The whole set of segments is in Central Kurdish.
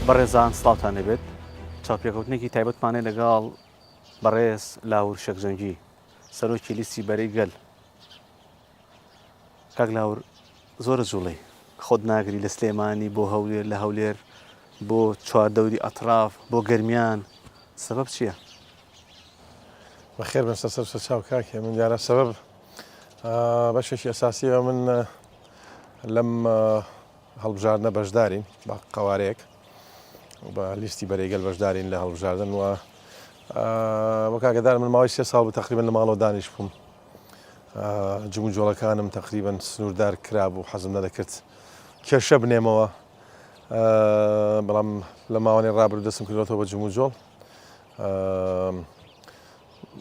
بەڕێزان سڵاوتان لەبێت چاوپێکەوتنێکی تایبەتمانێ لەگەڵ بەڕێز لاور شەکجەنگی سەرۆکی لیستی بەرەی گەل. کاک لاور زۆرە جوڵەی خۆت ناگری لە سلێمانی بۆ هەولێر لە هەولێر بۆ چواردەوری ئەتراف بۆ گەرمیان سەبەب چییە؟ بەخێر بن سەر چاو کاکێ من دیارە سەبەب بەشێکی ئەساسیەوە من لەم هەڵبژاردنە بەشدارین بە قەوارەیەک بە لیستی بەرەیگەل بەشدارین لە هەڵبژاردن و بۆ کاکەدار من ماوەی 3 ساڵ تقریبا لە ماڵەوە دانیش بووم. جمو جۆڵەکانم تقریبا سنووردار کرابوو حەزم نەدەکرد کێشە بنێمەوە، بەڵام لە ماوەی ڕابردوو دەستم کردوەوە بە جمو جۆڵ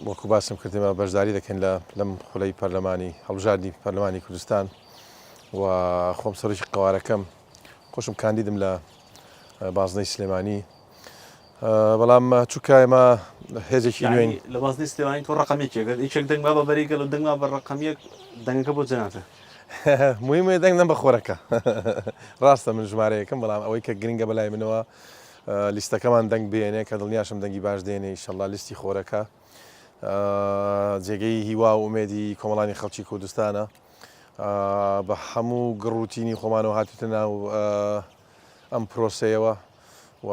وەکو باسم کردێمە بەشداری دەکەین لەم خولەی پەرلەمانی هەڵبژاردنی پەرلەمانی کوردستان و خۆم سەرۆکی قەوارەکەم خۆشم کاندیدم لە بازنەی سلێمانی، بەڵام چووکە ئێمە هێزێکی نوێین لە بازنەی سلێمانی تۆ ڕقەمێکێگەر هیچێک دەنگما بە بەرەیگەل و دەنگما بە ڕقەمیەک دەنگەکە بۆ جەناتە مویمێ دەنگ نەم بە خۆرەکە ڕاستە من ژمارەیەکەم، بەڵام ئەوەی کە گرنگە بەلای منەوە لیستەکەمان دەنگ بێنێ کە دڵنیاشم دەنگی باش دێنێ ئینشەڵڵا لیستی خۆرەکە جێگەی هیوا و ئومێدی کۆمەڵانی خەڵکی کوردستانە بە هەموو گڕوتینی خۆمانەوە هاتوتە ناو ئەم پرۆسەیەوە و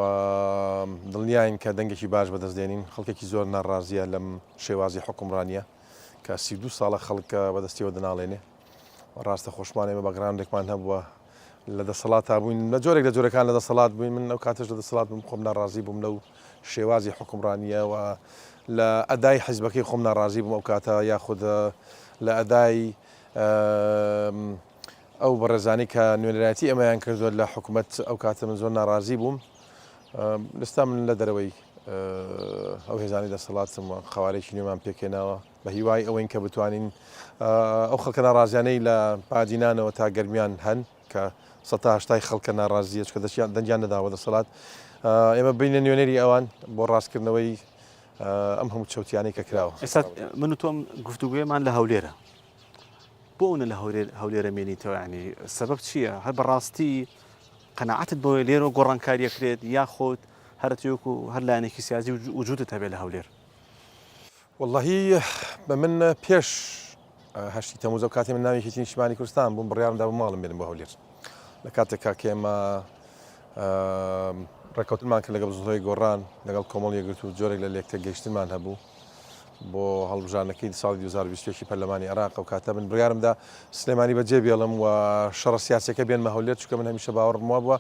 دڵنیاین کە دەنگێکی باش بەدەستدێنین. خەڵکێکی زۆر ناڕازیە لەم شێوازی حکومڕانیە کە 32 ساڵە خەڵکە بەدەستیەوە دەناڵێنێ. ڕاستە خۆشمانێمە بەگراندێکمان هەبووە لە دەسەڵات بووین لە جۆرێک لە جۆرەکان لە دەسەڵات بووین. من ئەو کاتەش لە دەسەڵات بووم خۆم ناڕازی بووم لەو شێوازی حکومڕانیە و لە ئەدای حیزبەکەی خۆم ناڕازی بووم ئەو کاتە، یاخود لە ئەدای ئەو بەڕێزانی کە نوێنەرایەتی ئەمەیان کردووە لە حکوومەت ئەو کاتە من زۆر ناڕازی بووم. لەستا من لە دەرەوەی ئەو هێزانی دەسەڵاتم و خەوارێکی نوێمان پێکێناوە بە هیوای ئەوەین کە بتوانین ئەو خەڵکە ناڕازیانەی لە پادینانەوە تا گەرمیان هەن کە 180 خەڵکە ناڕازیە چکە دەنگیان نەداوە دەسەڵات، ئێمە بینە نوێنەری ئەوان بۆ ڕاستکردنەوەی ئەم هەموو چەوتیانی کە کراوە. ئێستا من و تۆم گفتوگوێمان لە هەولێرە، بۆ ئەوە لە هەولێرە مێنیتەوە، ینی سەبەب چییە؟ هەر بەڕاستی قەناعەتت بۆ لێرە گۆڕانکاریەکرێت یاخۆت هەرتیوەکو هەر لایەنێکی سیاسی وجودت هەبێت لە هەولێر؟ وەڵڵاهی بە من پێش 8 تەمووز ئەو کاتی من ناوێکی نیشتیمانی کوردستان بووم، بڕیارمدا بە ماڵم بێنم بۆ هەولێر. لە کاتێکا کە ئێمە ڕێکەوتنمان کرد لەگەڵ زۆری گۆڕان لەگەڵ کۆمەڵ یەکگرتو و جۆرێک لە لێکتە گەیشتنمان هەبوو بۆ هەڵبژاردنەکەی ساڵی 2020 پەرلەمانی عێراق. و کاتە من بڕیارمدا سلێمانی بەجێ بێڵم و شەڕە سیاسیەکە بێنمە هەولێر، چونکە من هەمیشە باوەڕم وا بووە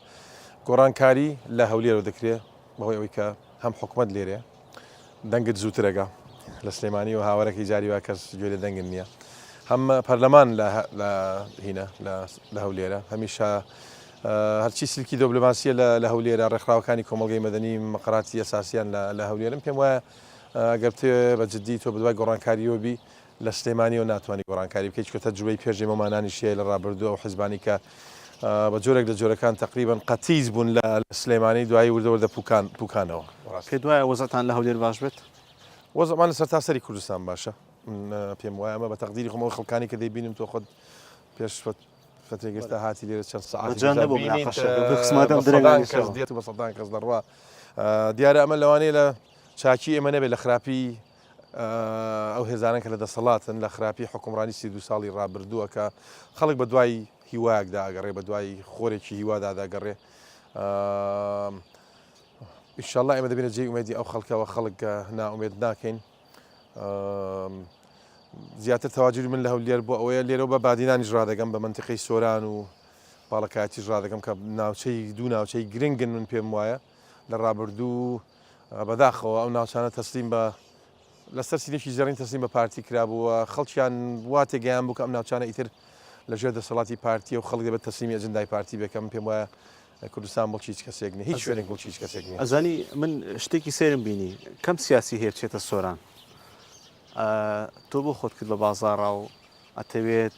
گۆڕانکاری لە هەولێرەوە دەکرێت بەهۆی ئەوەی کە هەم حکوومەت لێرێ دەنگت زووترەگە لە سلێمانی و هاوارێکی جاری وا کەس گوێ لێ دەنگن نییە، هەم پەرلەمان لە هینە لە هەولێرە هەمیشە هەرچی سلکی دۆبلۆماسیە لە هەولێرە ڕێکخراوەکانی کۆمەڵگەی مەدەنی مەقەراتی ئەساسیان لە هەولێرم پێم وایە ئەگەر بە جددی تۆ بەدوای گۆڕانکاریەوە بی لە سلێمانیەوە ناتوانانی گۆڕانکاری بکەیت، چکە تەجروبەی پێشێ مەمانانی شیە لە ڕابردووە و حیزبانی کە بە جۆرێک لە جۆرەکان تقریبان قەتیز بوون لە سلێمانی دوایی وردەوردە پوکانەوە. پێ دوایە وەزەتان لە هەولێر باش بێت؟ وەزەمان لە سەرتاسەری کوردستان باشە، پێم وایە ئەمە بە تەقدیری خۆمەوە خەڵکانی کە دەیبینم تۆ خۆت پێش فترێکێستا هاتی لێرە چەند سەعات بە سەدان کەس دەڕوا. دیارە ئەمە لەوانەیە لە چاکی ئێمە نەبێت لە خراپی ئەو هێزانە کە لە دەسەڵاتن، لە خراپی حکومڕانی 32 ساڵی ڕابردووە کە خەڵک بە دوای هیوایەکدا ئەگەڕێ، بە دوای خۆرێکی هیوادا داگەڕێ. ئینشەڵڵا ئێمە دەبێنە جێی ئومێدی ئەو خەڵکەوە، خەڵک ناومێد ناکەین. زیاتر تەواجدی من لە هەولێر بۆ ئەوەیە لێرەوە بە بادینانیش ڕادەگەم، بە منتیقەی سۆران و باڵەکایەتیش ڕادەگەم کە دوو ناوچەی گرنگن من پێم وایە لە ڕابردوو بەداخەوە ئەو ناوچانە تەسلیم بە لەسەر سینێکی زەڕین تەسلیم بە پارتی کرابووە، خەڵکیان وا تێگەیان بوو کە ئەم ناوچانە ئیتر لەژێر دەسەڵاتی پارتیە و خەڵک دەبێت تەسلیمی ئەجندای پارتی بێکەم پێم وایە کوردستان بۆ هیچ کەسێک نیە، هیچ شوێنێک بۆ هیچ کەسێک نیە. ئەزانی من شتێکی سێرم بینی کەم سیاسی هێرچێتە سۆران، تۆ بۆ خۆت کرد بە بازاڕا و ئەتەوێت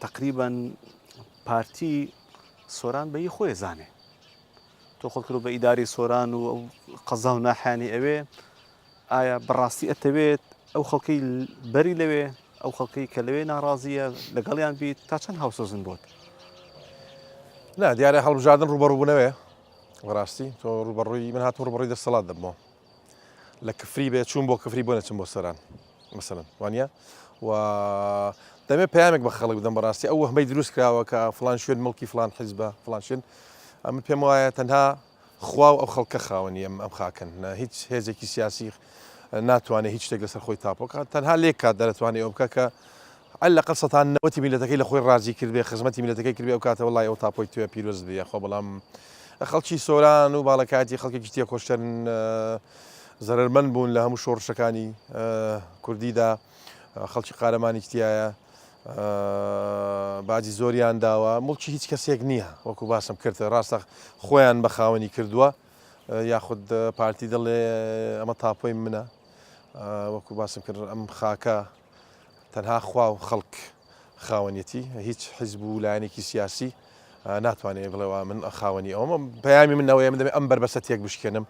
تقریبا پارتی سۆران بەی خۆی زانێ، تۆ خۆت کرد بە ئیداری سۆران و ئەو قەزا و ناحیانی ئەوێ، ئایا بەڕاستی ئەتەوێت ئەو خەڵکەی بەری لەوێ ئەو خەڵکەی کە لەوێ ناڕازیە لەگەڵیان بیت تا چەند هاوسۆزن بۆت؟ نا دیارە هەڵبژاردن ڕوبەڕووبوونەوەیە، بەڕاستی تۆ ڕوبەڕووی من هاتم ڕوبەڕووی دەسەڵات دەبمەوە لە کفری بێ چوون بۆ کفری بۆ نەچم بۆ سەران مەسەڵەن وانە و دەمێ پامێک بە خەڵک بدەم بەڕاستی ئەو هەمەی دروست کراوە کە فلان شوێن مڵکی فلان حیزبە فلان شوێن ئەمە پێم وایە تەنها خوا و ئەو خەڵکە خاوەنی ئەم خاکەن هیچ هێزێکی سیاسی ناتوانێت هیچ شتێک لەسەر خۆی تاپۆکە تەنها لێک کات دەتوانێت ئەو بکە کە ئەلەقەل سەتان نەوەتی میلەتەکەی لە خۆی ڕازی کردبێ خزمەتی میلەتەکەی کردبێ ئەو کاتە وەڵای ئەو تاپۆی توێ پیرۆز بێ خۆ بەڵام خەڵکی سۆران و باڵەکاتی خەڵکێکی تێ کۆشتن زەرمەند بوون لە هەموو شۆڕشەکانی کوردیدا خەڵکی قارەمانی تایە باجی زۆریان داوە مڵکی هیچ کەسێک نییە وەکو باسم کردە ڕاستە خۆیان بە خاوەنی کردووە یاخود پارتی دەڵێ ئەمە تاپۆی منە وەکو باسم کرد ئەم خاکە تەنها خوا و خەڵک خاوەنیەتی هیچ حیزب و لایەنێکی سیاسی ناتوانێت بڵێەوە من خاوەنی ئەومە پەیامی منەوەی من دەمێ ئەم بربەستە تێک بشکێنم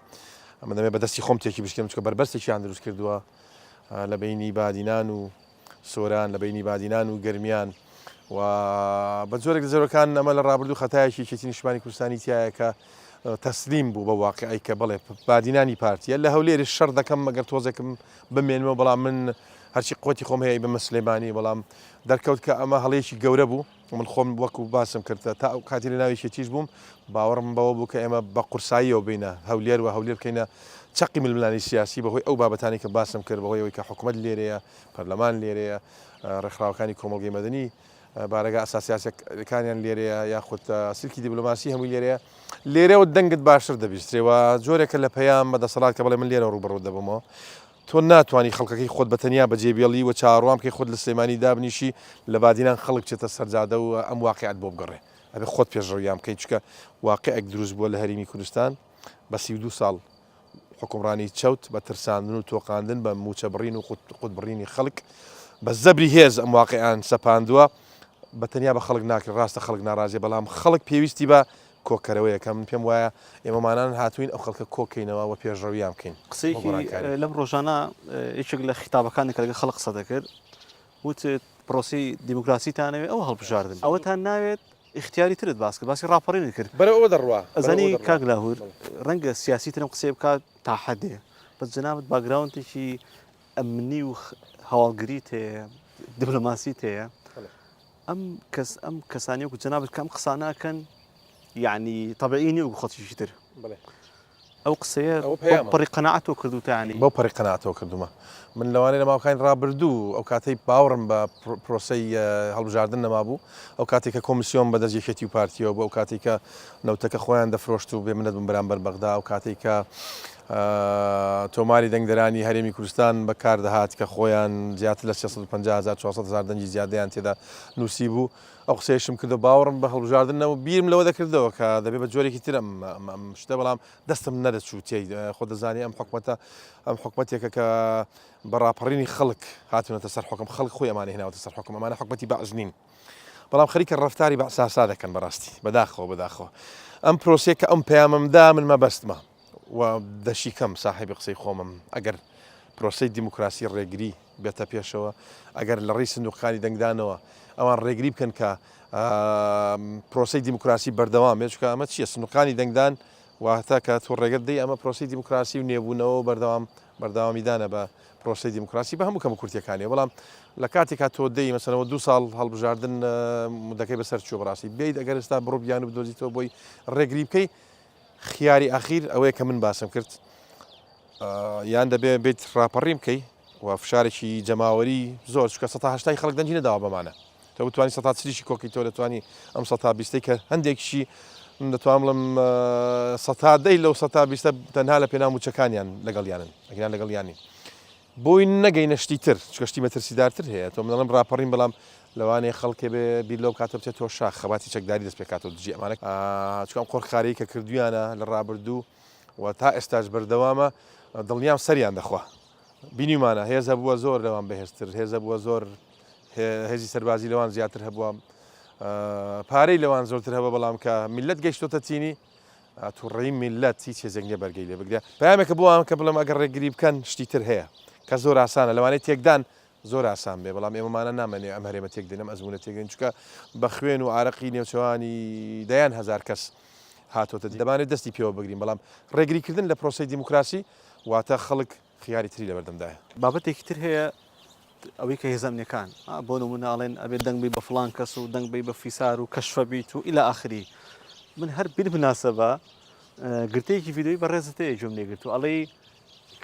ئەمە دەمێ بەدەستی خۆم تێکی بشکێنم چکە بربەستێکیان دروست کردووە لە بینی بادینان و سۆران لە بینی بادینان و گەرمیان و بە جۆرێک لە جۆرەکان ئەمە لە ڕابردوو خەتایەکی کێتی نیشتمانی کوردستانی تایە کە تەسلیم بوو بە واقعی کە بڵێ بادینانی پارتیە لە هەولێری شەڕ دەکەم ئەگەر تۆزێکم بمێنمەوە بەڵام من هەرچی قوتی خۆم هەیە بە مسلێمانی بەڵام دەرکەوت کە ئەمە هەڵەیەکی گەورە بوو من خۆم وەکو باسم کردە تا ئەو کاتی لە ناوی شێتیش بووم باوەڕم بەوە بوو کە ئێمە بە قورساییەوە بینە هەولێر و هەولێر بکەینە چەقی ململانی سیاسی بەهۆی ئەو بابەتانی کە باسم کرد بەهۆی ئەوەی کە حکوومەت لێرەیە پەرلەمان لێرەیە ڕێکخراوەکانی کۆمەڵگەی مەدەنی بارەگا ئاساسیاسەکانیان لێرەیە یاخود سلکی دیبلۆماسی هەمووی لێرەیە لێرەوە دەنگت باشتر دەبیسترێەوە جۆرێکە لە پەیام بەدەسەڵات کە بڵێ من لێرە ڕوبەڕوو دەبمەوە تۆ ناتوانانی خەڵکەکەی خۆت بەتەنیا بەجێبێڵی و چاڕوام کەی خۆت لە سلێمانی دابنیشی لە بادینان خەڵک چێتە سەرجادە و ئەم واقعیت بۆ بگەڕێ ئەبێ خۆت پێشڕەویان بکەیت چکە واقعێک دروست بووە لە هەرێمی کوردستان بە 32 ساڵ حکومڕانی چەوت بە ترساندن و تۆقااندن بە موچە بڕین و قوتبڕینی خەڵک بە زەبری هێز ئەم واقعیان سەپاندووە بەتەنیا بە خەڵک ناکرد ڕاستە خەڵک ناڕازیە بەڵام خەڵک پێویستی بە کۆکەرەوەیەکەم پێم وایە ئێمەمانان هاتوین ئەو خەڵکە کۆکەینەوە و پێشڕەویان بکەین قسەیەکی لەم ڕۆژانە یەکێک لە خیتابەکانی کە لەگە خەڵق قسە دەکرد وت پرۆسی دیموکراسیتانەوێت ئەو هەڵبژاردن ئەوەتان ناوێت اختیاری ترت باس کرد باسی ڕاپەڕینی کرد بەرەوە دەڕوا ئەزانی کاک لاهور ڕەنگە سیاسی ترم قسێ بکات تا حەدێ بەس جەنابەت باگراونتێکی ئەمنی و هەواڵگریت هەیە دیپلۆماسیت هەیە ئەم کەسانی وەکو جەنابەت کەم قسە ناکەن یعنی طبیعی نیە و خەڵکیشی تر ئەو قسەیە پڕی قەناعەتەوە کردوتە ینی بەو پەڕی قەناعەتەوە کردومە من لەوانەیە لە ماوەکانی ڕابردوو ئەو کاتەی باوەڕم بە پرۆسەی هەڵبژاردن نەمابوو ئەو کاتێک کە کۆمیسیۆن بەدەستیەکێتی و پارتیەوە بۆ ئەو کاتێک کە نەوتەکە خۆیان دەفرۆشت و بێمنەت بووم بەرامبەر بەغدا ئەو کاتێک کە تۆماری دەنگدەرانی هەرێمی کوردستان بەکار دەهات کە خۆیان زیاتر لە 450,000 دەنگی زیادەیان تێدا نووسی بوو ئەو قسەیشم کردو باوەڕم بە هەڵبژاردنەوە بیرم لەوە دەکردەوە کە دەبێت بە جۆرێکی تر ئەم شتە بەڵام دەستم نەدەچوو تێی خۆ دەزانانی ئەم حکومەتێکە کە بەڕاپەڕینی خەڵک هاتونەتە سەر حکم خەڵک خۆی ئەمانە هێناوەتە سەر حکم ئەمانە حکومەتی بەعز نین بەڵام خەریکە ڕەفتاری بەعساسا دەکەن بەڕاستی بەداخەوە ئەم پرۆسێک کە ئەم پەیامەمدا من مەبەستمە و دەشی کەم ساحیبی قسەی خۆمم ئەگەر پرۆسەی دیموکراسی ڕێگری بێتە پێشەوە ئەگەر لە ڕێی سندوقەکانی دەنگدانەوە ئەوان ڕێگری بکەن کە پرۆسەی دیموکراسی بەردەوام بێت چکە ئەمە چییە سندوقەکانی دەنگدان واتە کە تۆ ڕێگەت دەی ئەمە پرۆسی دیموکراسی و نێبوونەوە بەردەوامیدانە بە پرۆسی دیموکراسی بە هەموو کەم کورتەکانی بەڵام لە کاتێکا تۆ دەی مەسەنەوە 2 ساڵ هەڵبژاردن مدەکەی بەسەر چوە بەڕاستی بیت ئەگەر ئێستا بڕۆبیان و بدۆزیتەوە بۆی ڕێگری بکەی خیاری ئاخیر ئەوەیە کە من باسم کرد یان دەبێت بێت ڕاپەڕی بکەی و فشارێکی جەماوەری زۆر چکە 180 خەڵک دەنجی نەداوە بەمانە تۆ بتوانانی 130 کۆکی تۆ دەتوانانی ئەم 120 کە هەندێکیشی دەتوانم بڵم 100 لەو 120 تەنها لە پێناوموچەکانیان لەگەڵیانن ئەگەیان لەگەڵیانی بۆی نەگەینە شتی تر چکەشتی مەترسیدارتر هەیە تۆ منڵم ڕاپەڕین بەڵام لەوانەیە خەڵکێ بێ بیر لەو کاتە بچێتەوە شاخ خەباتی چەکداری دەست پێکاتەوە دژی ئەمانە چکەم قۆرخارەی کە کردویانە لە ڕابردوو و تا ئێستاش بەردەوامە دڵنیام سەریان دەخوا بینیمانە هێزە بووە زۆر لەوان بەهێزتر هێزە بووە زۆر هێزی سەربازی لەوان زیاتر هەبووە پارەی لەوان زۆرتر هەبە بەڵام کە میلەت گەیشتۆتە چینی تووڕێی میلەت هیچ هێزێک نیە بەرگەی لێ بگرێ پامێکە بووان کە بڵم ئەگەر ڕێگری بکەن شتی تر هەیە کە زۆر ئاسانە لەوانەیە تێکدان زۆر ئاسان بێ بەڵام ئێمەمانە نامەنێ ئەم هەرێمە تێک دێنم ئەزمونە تێکدێن چکە بە خوێن و ئارەقی نێوچەوانی دەیان هزار کەس هاتۆتە دەمانێت دەستی پێوە بگرین بەڵام ڕێگریکردن لە پرۆسی دیموکراسی واتە خەڵک خیاری تری لە بەردەمدایە. بابەتێکی تر هەیە ئەوەی کە هێزانەکان بۆ نموناڵێن ئەبێت دەنگ بی بە فڵان کەس و دەنگ بی بە فیسار و کەشفە بیت و ئیلا ئاخری من هەر بیر بناسەبە گرتەیەکی ڤیدۆی بەڕێزت هەیە جۆم لێگرت و ئەڵێ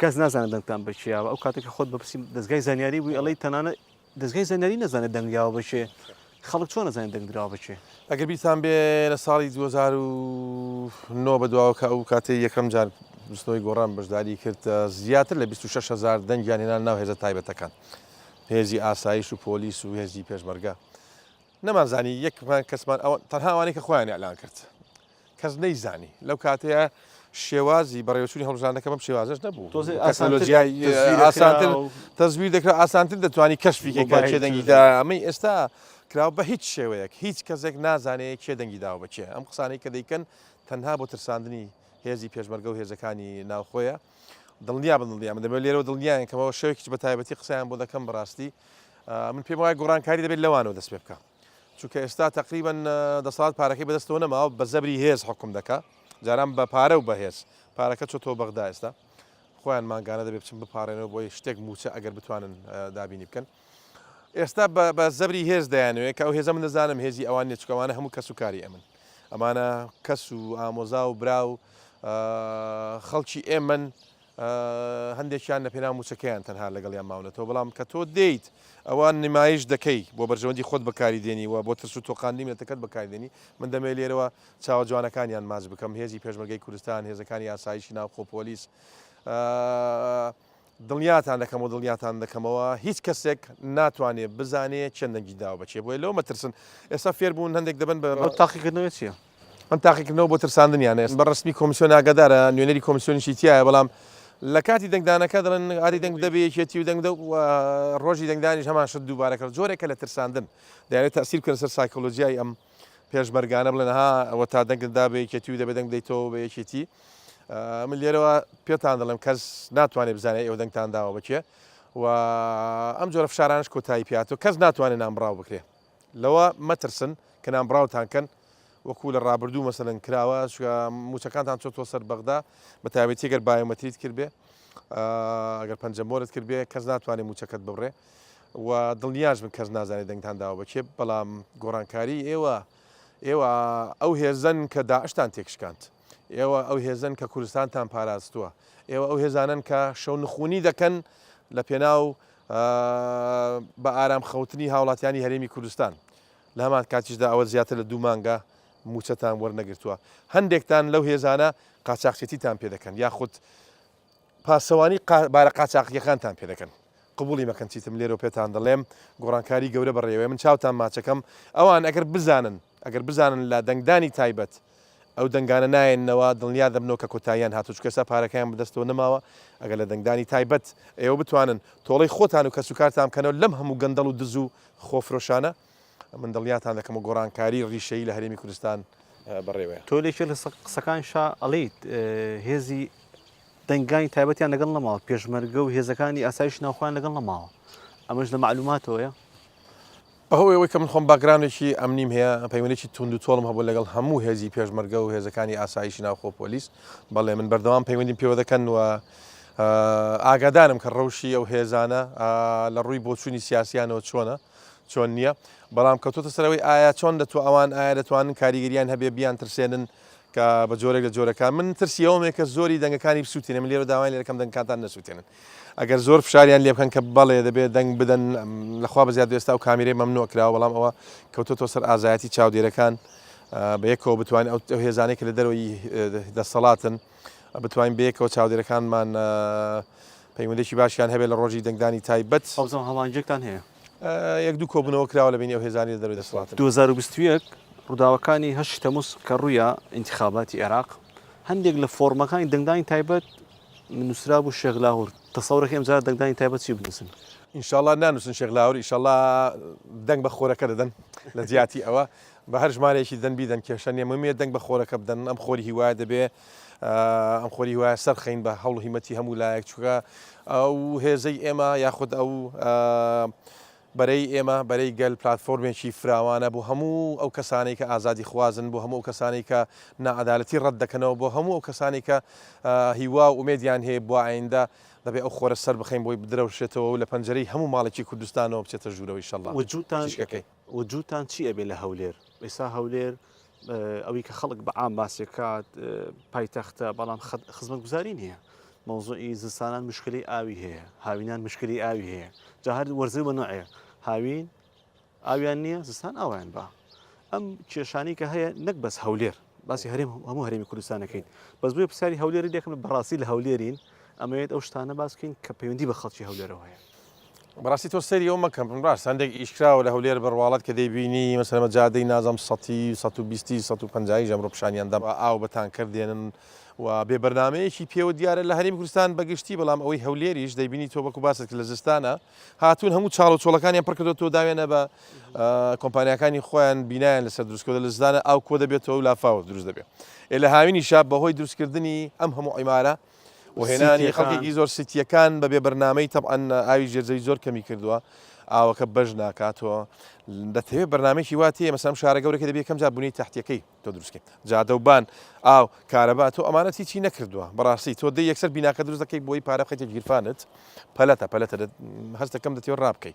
کەس نازانە دەنگتان بچیاوە ئەو کاتێککە خۆت بەپرسی دەستگای زانیاری بووی ئەڵەی تەنانە دەستگای زانیاری نەزانێت دەنگیاوە بچێ خەڵک چۆن نەزانێت دەنگدراوە بچێ. ئەگەر بیتان بێ لە ساڵی 2009 بەدواوە کە ئەو کاتێ یەکەم جار بستنەوەی گۆڕان بەشداری کرد زیاتر لە 26,000 دەنگیان هێنان ناو هێزە تایبەتەکان هێزی ئاسایش و پۆلیس و هێزی پێشمەرگە نەمانزانی یەکمان کەسمان تەنها ئەوانەی کە خۆیان ئەعلان کرد کەس نەیزانی لەو کاتەیە شێوازی بەڕێوەچوونی هەڵبژاردنەکە بەم شێوازش نەبوو ئاسانتر تەزویر دەکرێت ئاسانتر دەتوانی کەشفیکە چێ دەنگیدا ئەمەی ئێستا کراوە بە هیچ شێوەیەک هیچ کەسێک نازانێت چێ دەنگی داوە بچێ ئەم قسانەی کە دەیکەن تەنها بۆ ترساندنی هێزی پێشمەرگە و هێزەکانی ناوخۆیە دڵنیا بڵنیا من دەبێت لێرەوە دڵنیایان کەمەوە شەوێکی بە تایبەتی قسەیان بۆ دەکەم بەڕاستی من پێم وایە گۆڕانکاری دەبێت لەوانەوە دەست پێ بکە چونکە ئێستا تقریبان دەسەڵات پارەکەی بەدەستەوە نەماوە بە زەبری هێز حکم دەکا جاران بە پارە و بەهێز پارەکە چۆتەوە بەغدا ئێستا خۆیان ماگانە دەبێت بچم بپارێنەوە بۆی شتێک موچە ئەگەر بتوانن دابینی بکەن ئێستا بە زەبری هێز دەیانوێت کە ئەو هێزە من دەزانم هێزی ئەوان نێچکەوانە هەموو کەس و کاری ئەمن ئەمانە کەس و ئامۆزا و برا و خەڵکی ئێمن هەندێکیان لە پێناو موچەکەیان تەنها لەگەڵیان ماونەتەوە بەڵام کە تۆ دەیت ئەوان نمایش دەکەی بۆ بەرژەوەندی خۆت بەکاری دێنی و بۆ ترس و تۆقاندنی مێتەکەت بەکاردێنی من دەمێت لێرەوە چاوە جوانەکانیان ماچ بکەم هێزی پێشمەرگەی کوردستان هێزەکانی ئاسایشی ناوخۆ پۆلیس دڵنیاتان دەکەمەوە دڵنیاتان دەکەمەوە هیچ کەسێک ناتوانێت بزانێت چەندەنگی داوە بچێ بۆی لەوە مەترسن ئێستا فێربوون هەندێک دەبن بە تاقیکردنەوە چییە؟ ئەم تاقیکردنەوە بۆ ترساندنیان ئێستا بە ڕسمی کۆمیسیۆن ئاگادارە نوێنەری کۆمیسیۆنیشی تایە بەڵام لە کاتی دەنگدانەکە دەڵێن ئاری دەنگ دەبێتێتی و دەنگ ڕۆژی دەنگدانیش هەمان شت دووبارە کرد جۆرێکە لە ترساندن دەیانێت تەسیر بکەن سەر سایکۆلۆژیای ئەم پێشمەرگانە بڵێن ها ئەوە تا دەنگدا بەیەکێتی و دەبێت دەنگ دەیتەوە بە یەکێتی من لێرەوە پێتان دەڵێم کەس ناتوانێت بزانێت ئەو دەنگتان داوە بچێ و ئەم جۆرە فشارانش کۆتایی پیاتەوە کەس ناتوانێت نامبراو بکرێ لەوە مەترسن کە نامبراوتان وەکو لە ڕابردوو مەسەلەن کراوە موچەکانتان چۆتۆ سەر بەغدا بە تایبەتی گەر بایۆمەتریت کرد بێ ئەگەر پەنجەمۆرت کرد بێ کەس ناتوانێت موچەکەت ببڕێ و دڵنیاش من کەس نازانێت دەنگتان داوە بچێ بەڵام گۆڕانکاری ئێوە ئەو هێزن کە داعشتان تێکشکاند ئێوە ئەو هێزن کە کوردستانتان پاراستووە ئێوە ئەو هێزانن کە شەو نخونی دەکەن لە پێناو بە ئارام خەوتنی هاوڵاتیانی هەرێمی کوردستان لە هەمان کاتیشدا ئەوە زیاتر لە 2 مانگە موچەتان وەرنەگرتووە هەندێکتان لەو هێزانە قاچاقچێتیتان پێ دەکەن یاخود پاسەوانی بارە قاچاقیەکانتان پێ دەکەن قبولی مەکەن چیتم لێرە پێتان دەڵێم گۆڕانکاری گەورە بەڕێوەیە من چاوتان ماچەکەم ئەوان ئەگەر بزانن لە دەنگدانی تایبەت ئەو دەنگانە نایەنەوە دڵنیا دەبنەوە کە کۆتاییان هاتوچ کەسا پارەکەیان بەدەستەوە نەماوە ئەگەر لە دەنگدانی تایبەت ئێوە بتوانن تۆڵەی خۆتان و کەسوکارتان بکەنەوە لەم هەموو گەندەڵ و دز و خۆفرۆشانە من دڵنیاتان دەکەم و گۆڕانکاری ڕیشەی لە هەرێمی کوردستان بەڕێوەیە تۆ لێکی لە قسەکان شا ئەڵیت هێزی دەنگانی تایبەتیان لەگەڵ نەماوە پێشمەرگە و هێزەکانی ئاسایش ناوخۆیان لەگەڵ نەماوە ئەمەش لە معلوماتەوەیە بەهۆی ئەوەی کە من خۆم باگرانێکی ئەمنیم هەیە پەیوەندێکی تونند و تۆڵم هەبوو لەگەڵ هەموو هێزی پێشمەرگە و هێزەکانی ئاسایشی ناوخۆ پۆلیس بەڵێ من بەردەوام پەیوەندیم پێوە دەکەن و ئاگادارم کە ڕەوشی ئەو هێزانە لە ڕووی بۆچوونی سیاسیانەوە چۆن نییە بەڵام کەوتۆتە سەرەوەی ئایا چۆن ئەوان ئایا دەتوانن کاریگەریان هەبێ بیان ترسێنن کە بە جۆرێک لە جۆرەکان من ترسیەوەمێک کە زۆری دەنگەکانی بسووتێنە من لێرە داوای لێرەکەم دەنگکاتان نەسووتێنن ئەگەر زۆر فشاریان لێ بکەن کە بەڵێ دەبێت دەنگ بدەن لەخوا بەزیاد ئێستا و کامیرەی مەمنوع کراوە بەڵام ئەوە کەوتۆتۆ سەر ئازایەتی چاودێرەکان بە یەکەوە بتوانین ئەو هێزانێک کە لە دەرەوەی دەسەڵاتن بتوانین بەیەکەوە چاودێرەکانمان پەیوەندێکی باشیان هەبێت لە ڕۆژی دەنگدانی تایبەت ئەوزم هەڵانجێکتان هەیە یەک دوو کۆبوونەوە کراوە لە بینی ئەو هێزانی لە دەروی دەسەڵاتن 2021 ڕووداوەکانی 8 تەمووز کە ڕوویە ئینتیخاباتی عێراق هەندێک لە فۆرمەکانی دەنگدانی تایبەت نووسرا بوو شێخ لاهور تەسەورێکی ئەمجار دەنگدانی تایبەت چی بنووسن ئینشاءڵڵا نانووسن شێخ لاهور ئینشاءڵڵا دەنگ بە خۆرەکە دەدەن لە جیاتی ئەوە بە هەر ژمارەیەکی دەن بیدەن کێشە نیە مەمێ دەنگ بە خۆرەکە بدەن ئەم خۆری هیوایە دەبێ ئەم خۆری هیوایە سەرخەین بە هەوڵ هیمەتی هەموو لایەک چووکە ئەو هێزەی ئێمە یاخود ئەو بەرەی ئێمە بەرەی گەل پلتفۆرمێکی فراوانە بۆ هەموو ئەو کەسانی کە ئازادی خوازن بۆ هەموو ئەو کەسانی کە نەعەدالەتی ڕەت دەکەنەوە بۆ هەموو ئەو کەسانی کە هیوا و ئومێدیان هەیە بۆ ئایندە دەبێت ئەو خۆرە سەر بخەین بۆی بدرەوشێتەوە و لە پەنجەرەی هەموو ماڵێکی کوردستانەوە بچێتە ژوورەوەی ئینشەڵڵا. وجوتان چی ئەبێ لە هەولێر؟ ئێستا هەولێر ئەوەی کە خەڵک بە عام باسی کات پایتەختە بەڵام خزمەتگوزاری نییە. مۆزوعی زستانان مشکلی ئاوی هەیە، هاوینان مشکلی ئاوی هەیە، جا هەر وەرزی بە نوعەیە هاوین ئاویان نییە زستان ئاویان بە ئەم کێشانی کە هەیە نەک بەس هەولێر باسی هەرێم هەموو هەرێمی کوردستانەکەین بەس بۆیە پرسیاری هەولێری دێکم بەڕاستی لە هەولێرین ئەمەوێت ئەو شتانە باسکەین کە پەیوەندی بە خەڵکی هەولێرەوە هەیە. بەڕاستی تۆ سەری ئەو مەکەم ڕاست هەندێک ئیشکراوە لە هەولێر بڕواڵەت کە دەیبینی مەسەلەن جادەی نازەم 120 150 ئەمڕۆ پیشانیاندا ئاو بەتان کردێنن و بێ بەرنمەیەکی پێوە دیارە لە هەرێمی کوردستان بەگشتی بەڵام ئەوەی هەولێریش دەیبینی تۆ بەکو باست کە لە زستانە هاتوون هەموو چاڵ و چۆڵەکانیان پڕکردەوە تۆ داوێنە بە کۆمپانیەکانی خۆیان بینایان لەسەر دروستکردن لە زستانە ئاو کۆ دەبێتەوە و لافاوە دروست دەبێت. لە هاوینی شاب بەهۆی دروستکردنی ئەم هەموو عیمارە وهێنانی خەڵکێکی زۆر سیتیەکان بەبێ بەرنمەی تەبعەن ئاوی ژێرجەی زۆر کەمی کردووە ئاوەکە بەش ناکاتەوە دەتەوێت بەرنمێکی واتیە مەسەلەن شارە گەورەکە دەبێت کەم جا بوونی تەحتیەکەی تۆ دروستکەی جادەوبان ئاو کارەبا تۆ ئەمانەتی چی نەکردووە بەڕاستی تۆ دەی یەکسەر بیناکە دروست دەکەی بۆی پارە بخەیتە گیرفانت پەلەتە هەست دەکەم دەتێت ڕابکەی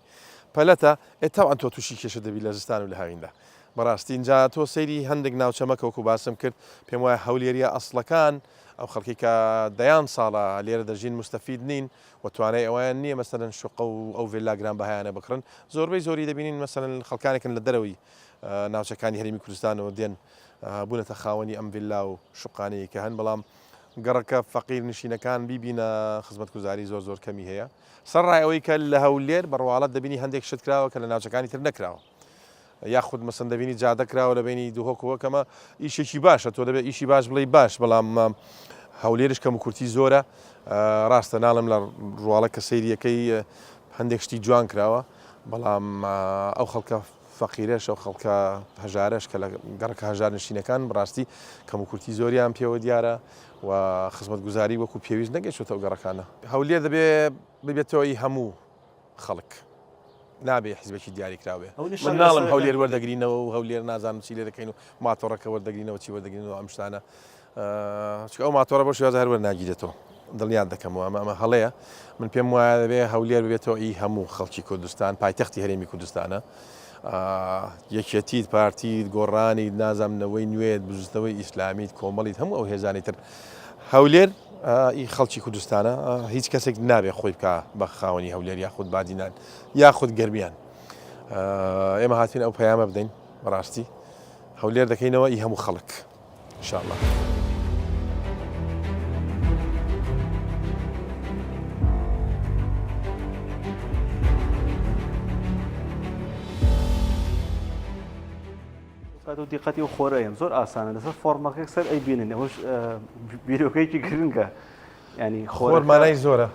پەلەتە ئێتاوان تۆ تووشی کێشە دەبی لە زستان و لە هاویندا بەڕاستی اینجا تۆ سەیری هەندێک ناوچەمەکەوەکو باسم کرد پێم وایە هەولێریە ئەسڵەکان ئەو خەڵکی کە دەیان ساڵە لێرە دەژین مستەفید نین و توانای ئەویان نییە مەسەلەن شوقە و ئەو ڤێلاگران بەهایانە بکڕن زۆربەی زۆری دەبینین مەسەلەن خەڵکانێکن لە دەرەوەی ناوچەکانی هەرێمی کوردستانەوە دێن بوونەتە خاوەنی ئەم ڤیلا و شوقانەیە کە هەن بەڵام گەڕەکە فەقیر نشینەکان بیبینە خزمەتگوزاری زۆر کەمی هەیە سەرڕای ئەوەی کە لە هەولێر بەڕواڵەت دەبینی هەندێک شت کراوە کە لە ناوچەکانی تر نەکراوە یاخود مەسەن دەبینی جادەکراوە لە بینی دووهۆکەوەکەمە ئیشێکی باشە تۆ دەبێت ئیشی باش بڵێ باش بەڵام هەولێرش کەم و کورتی زۆرە ڕاستە ناڵم لە ڕواڵە کە سەیریەکەی هەندێک شتی جوان کراوە بەڵام ئەو خەڵکە فەقیرەش ئەو خەڵکە هەژارش کە لە گەڕەکە هەژار نشینەکان بڕاستی کەم و کورتی زۆریان پێوە دیارە و خزمەتگوزاری وەکو پێویست نەگەیشتە ئەو گەڕەکانە هەولێر دەبێت ببێتەوەی هەموو خەڵک نابێ حیزبێکی دیاریکراوێ من ناڵم هەولێر وەردەگرینەوە و هەولێر نازانم چی لێ دەکەین و ماتۆڕەکە وەردەگرینەوە چی وەردەگرینەوە ئەم شتانە چکە ئەو ماتۆڕە بۆ شێوازە هەر وەرناگیرێتەوە دڵنیان دەکەمەوە ئەمە هەڵەیە من پێم وایە دەبێ هەولێر ببێتەوە ئی هەموو خەڵکی کوردستان پایتەختی هەرێمی کوردستانە یەکێتیت پارتیت گۆڕانیت نازانمنەوەی نوێت بژستەوەی ئیسلامیت کۆمەڵیت هەموو ئەو هێزانی تر هەولێر ئی خەڵکی کوردستانە هیچ کەسێک نابێت خۆی بکە بە خاوەنی هەولێر یاخود بادینان یاخود گەرمیان ئێمە هاتوین ئەو پەیامە بدەین بەڕاستی هەولێر دەکەینەوە ئی هەموو خەڵک انشاءالله. دیقەتی و خۆرەیەم زۆر ئاسانە لەسەر فۆرمەکە سەر ئەی بینن ئەوش بیرۆکەیەکی گرنگە ینی خۆرمانای زۆرە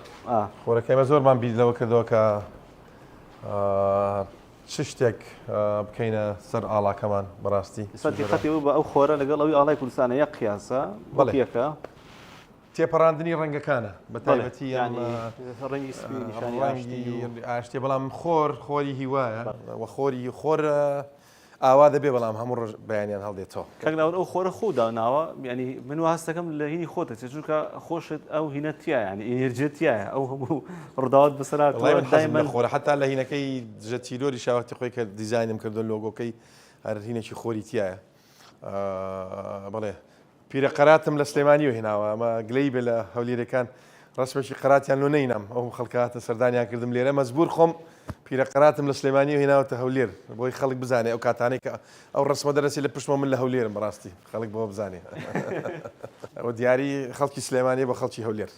خۆرەکەمە زۆرمان بیرلەوە کردەوە کە چ شتێک بکەینە سەر ئاڵاکەمان بەڕاستی دیقەتی بە ئەو خۆرە لەگەڵ ئەوی ئاڵای کوردستانە یەک قیاسە بەڵێکە تێپەڕاندنی ڕەنگەکانە بە تایبەتی ڕەنگی ئاشتێ بەڵام خۆری هیوایە و خۆر ئاوا دەبێ بەڵام هەموو ڕۆژ بەیانیان هەڵدێتەوە کەناون ئەو خۆرە خۆدا ناوە ینی من هەستەکەم لە هینی خۆتە چونکە خۆشت ئەو هینەتیە ینی ئینرجێتیایە ئەو هەموو ڕداوت بەسەرات دایمەن خۆرە حتا لە هینەکەی ژە تیرۆری شاوەتی خۆی کە دیزاینم کردو لۆگۆکەی هەر هینێکی خۆری تایە بڵێ پیرە قەراتم لە سلێمانی و هێناوە ئەمە گلەی بێ لە هەولێرەکان ڕسمێکی قەراتیان لۆ نەینام ئەو خەڵکاتە سەردانیان کردم لێرە مەزبور خۆم پیرە قەراتم لە سلێمانی و هێناوەتە هەولێر بۆی خەڵک بزانێ ئەو کاتانەی کە ئەو ڕسمە دەرەسی لە پشتمە من لە هەولێرم بەڕاستی خەڵک بۆ بزانێ ئەوە دیاری خەڵکی سلێمانی بە خەڵکی هەولێر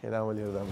هێناوە لێردام